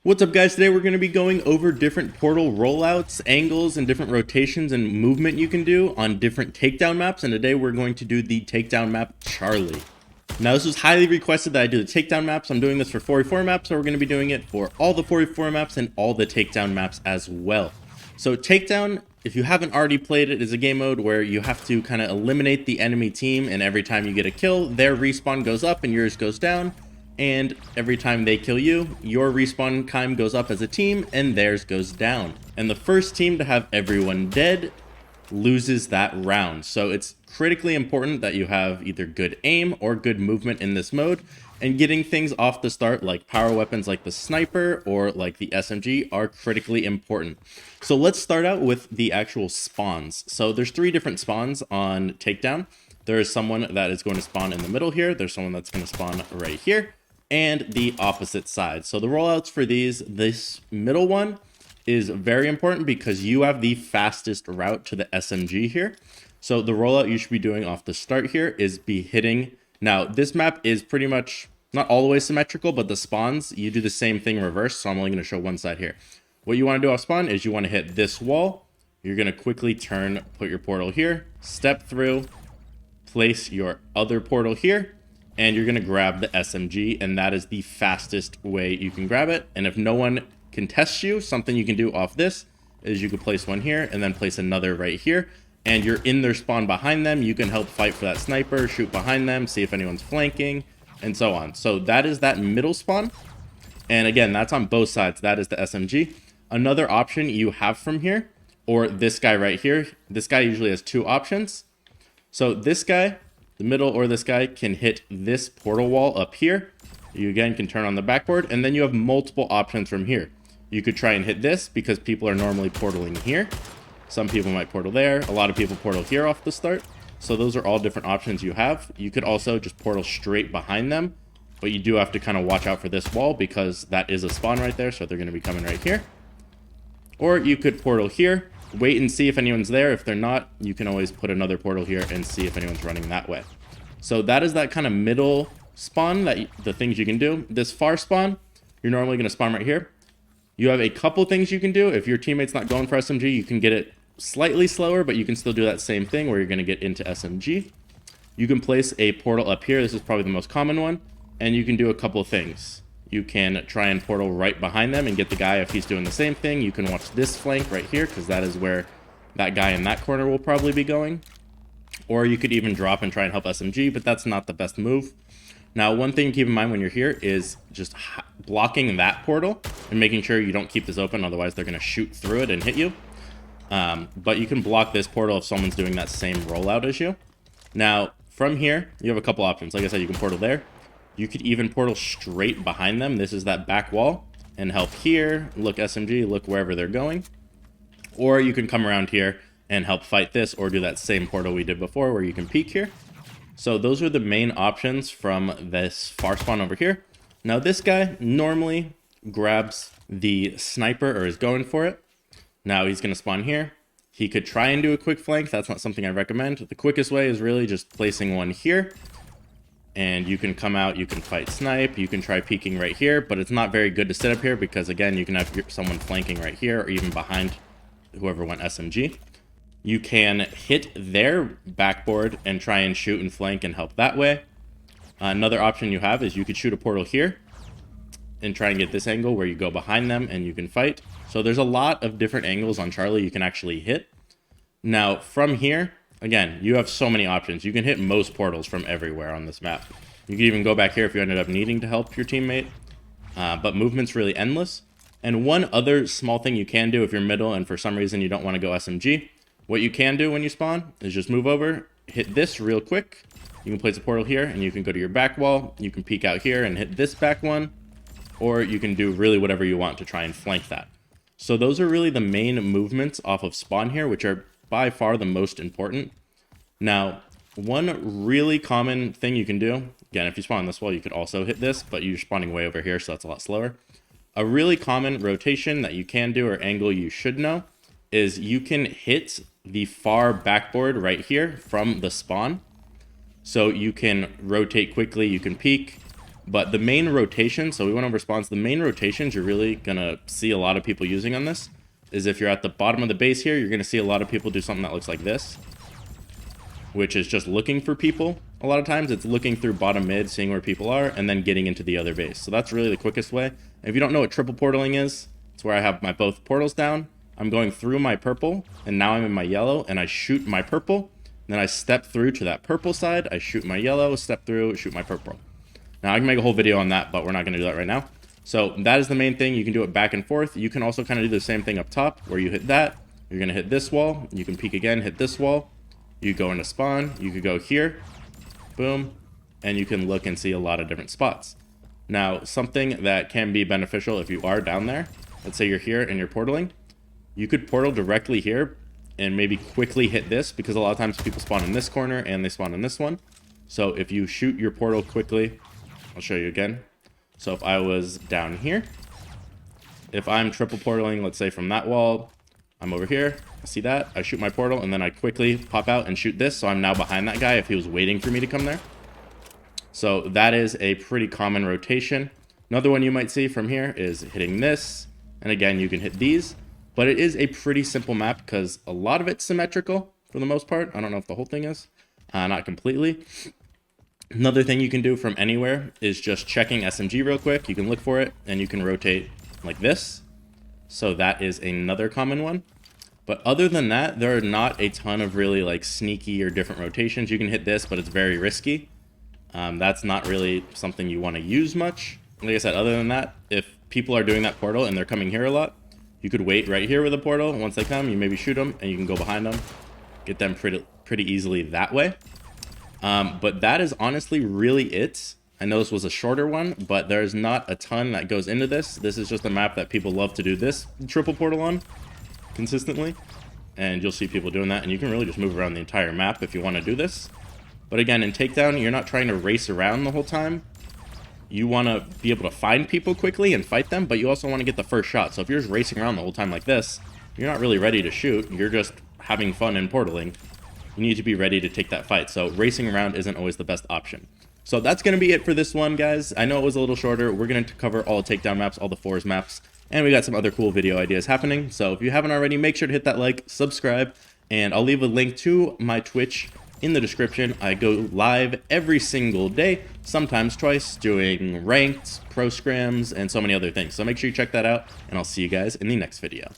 What's up, guys? Today we're going to be going over different portal rollouts, angles, and different rotations and movement you can do on different takedown maps. And today we're going to do the takedown map Charlie. Now, this was highly requested that I do the takedown maps. I'm doing this for 44 maps, so we're going to be doing it for all the 44 maps and all the takedown maps as well. So takedown, if you haven't already played it, is a game mode where you have to kind of eliminate the enemy team, and every time you get a kill, their respawn goes up and yours goes down. And every time they kill you, your respawn time goes up as a team and theirs goes down. And the first team to have everyone dead loses that round. So it's critically important that you have either good aim or good movement in this mode. And getting things off the start, like power weapons like the sniper or like the SMG, are critically important. So let's start out with the actual spawns. So there's 3 different spawns on takedown. There is someone that is going to spawn in the middle here. There's someone that's going to spawn right here, and the opposite side. So the rollouts for this middle one is very important because you have the fastest route to the SMG here. So the rollout you should be doing off the start here is be hitting. Now, this map is pretty much not all the way symmetrical, but the spawns, you do the same thing reverse. So I'm only going to show one side here. What you want to do off spawn is you want to hit this wall. You're going to quickly turn, put your portal here, step through, place your other portal here, and you're going to grab the SMG, and that is the fastest way you can grab it. And if no one contests you, something you can do off this is you could place one here and then place another right here, and you're in their spawn behind them. You can help fight for that sniper, shoot behind them, see if anyone's flanking, and so on. So that is that middle spawn. And again, that's on both sides. That is the SMG. Another option you have from here, or this guy right here, this guy usually has 2 options. So this guy, the middle, or this guy can hit this portal wall up here. You again can turn on the backboard, and then you have multiple options from here. You could try and hit this because people are normally portaling here. Some people might portal there. A lot of people portal here off the start. So those are all different options you have. You could also just portal straight behind them, but you do have to kind of watch out for this wall because that is a spawn right there. So they're going to be coming right here. Or you could portal here, wait and see if anyone's there. If they're not, you can always put another portal here and see if anyone's running that way. So that is that kind of middle spawn, the things you can do. This far spawn, you're normally going to spawn right here. You have a couple things you can do. If your teammate's not going for SMG, you can get it slightly slower, but you can still do that same thing where you're going to get into SMG. You can place a portal up here. This is probably the most common one. And you can do a couple of things. You can try and portal right behind them and get the guy if he's doing the same thing. You can watch this flank right here because that is where that guy in that corner will probably be going. Or you could even drop and try and help SMG, but that's not the best move. Now, one thing to keep in mind when you're here is just blocking that portal and making sure you don't keep this open. Otherwise, they're going to shoot through it and hit you. But you can block this portal if someone's doing that same rollout as you. Now, from here, you have a couple options. Like I said, you can portal there. You could even portal straight behind them. This is that back wall, and help here, look SMG, look wherever they're going. Or you can come around here and help fight this, or do that same portal we did before where you can peek here. So those are the main options from this far spawn over here. Now this guy normally grabs the sniper or is going for it. Now he's going to spawn here. He could try and do a quick flank. That's not something I recommend. The quickest way is really just placing one here. And you can come out, you can fight snipe, you can try peeking right here, but it's not very good to sit up here because, again, you can have someone flanking right here or even behind whoever went SMG. You can hit their backboard and try and shoot and flank and help that way. Another option you have is you could shoot a portal here and try and get this angle where you go behind them and you can fight. So there's a lot of different angles on Charlie you can actually hit. Now, from here, again, you have so many options. You can hit most portals from everywhere on this map. You can even go back here if you ended up needing to help your teammate. But movement's really endless. And one other small thing you can do if you're middle and for some reason you don't want to go SMG, what you can do when you spawn is just move over, hit this real quick. You can place a portal here and you can go to your back wall. You can peek out here and hit this back one. Or you can do really whatever you want to try and flank that. So those are really the main movements off of spawn here, which are by far the most important. Now, one really common thing you can do, again, if you spawn on this wall, you could also hit this, but you're spawning way over here, so that's a lot slower. A really common rotation that you can do, or angle you should know, is you can hit the far backboard right here from the spawn. So you can rotate quickly, you can peek, But the main rotation, so we went over spawns, the main rotations you're really gonna see a lot of people using on this is if you're at the bottom of the base here, you're gonna see a lot of people do something that looks like this, which is just looking for people. A lot of times it's looking through bottom mid, seeing where people are, and then getting into the other base. So that's really the quickest way. And if you don't know what triple portaling is, it's where I have my both portals down. I'm going through my purple, and now I'm in my yellow, and I shoot my purple. Then I step through to that purple side, I shoot my yellow, step through, shoot my purple. Now I can make a whole video on that, but we're not gonna do that right now. So that is the main thing. You can do it back and forth. You can also kind of do the same thing up top where you hit that, you're gonna hit this wall, you can peek again, hit this wall, you go into spawn, you could go here, boom, and you can look and see a lot of different spots. Now, something that can be beneficial if you are down there, let's say you're here and you're portaling, you could portal directly here and maybe quickly hit this, because a lot of times people spawn in this corner and they spawn in this one. So if you shoot your portal quickly, I'll show you again. So if I was down here, if I'm triple portaling, let's say from that wall, I'm over here, I see that, I shoot my portal, and then I quickly pop out and shoot this, so I'm now behind that guy if he was waiting for me to come there. So that is a pretty common rotation. Another one you might see from here is hitting this, and again, you can hit these, but it is a pretty simple map because a lot of it's symmetrical for the most part. I don't know if the whole thing is, not completely. Another thing you can do from anywhere is just checking SMG real quick. You can look for it, and you can rotate like this. So that is another common one. But other than that, there are not a ton of really like sneaky or different rotations. You can hit this, but it's very risky. That's not really something you want to use much. Like I said, other than that, if people are doing that portal and they're coming here a lot, you could wait right here with a portal. Once they come, you maybe shoot them and you can go behind them, get them pretty easily that way. But that is honestly really it. I know this was a shorter one, but there's not a ton that goes into this. This is just a map that people love to do this triple portal on consistently. And you'll see people doing that, and you can really just move around the entire map if you want to do this. But again, in Takedown, you're not trying to race around the whole time. You want to be able to find people quickly and fight them, but you also want to get the first shot. So if you're just racing around the whole time like this, you're not really ready to shoot. You're just having fun and portaling. You need to be ready to take that fight. So racing around isn't always the best option. So that's going to be it for this one, guys. I know it was a little shorter. We're going to cover all Takedown maps, all the Fours maps, and we got some other cool video ideas happening. So if you haven't already, make sure to hit that like, subscribe, and I'll leave a link to my Twitch in the description. I go live every single day, sometimes twice, doing ranked, pro scrims, and so many other things. So make sure you check that out, and I'll see you guys in the next video.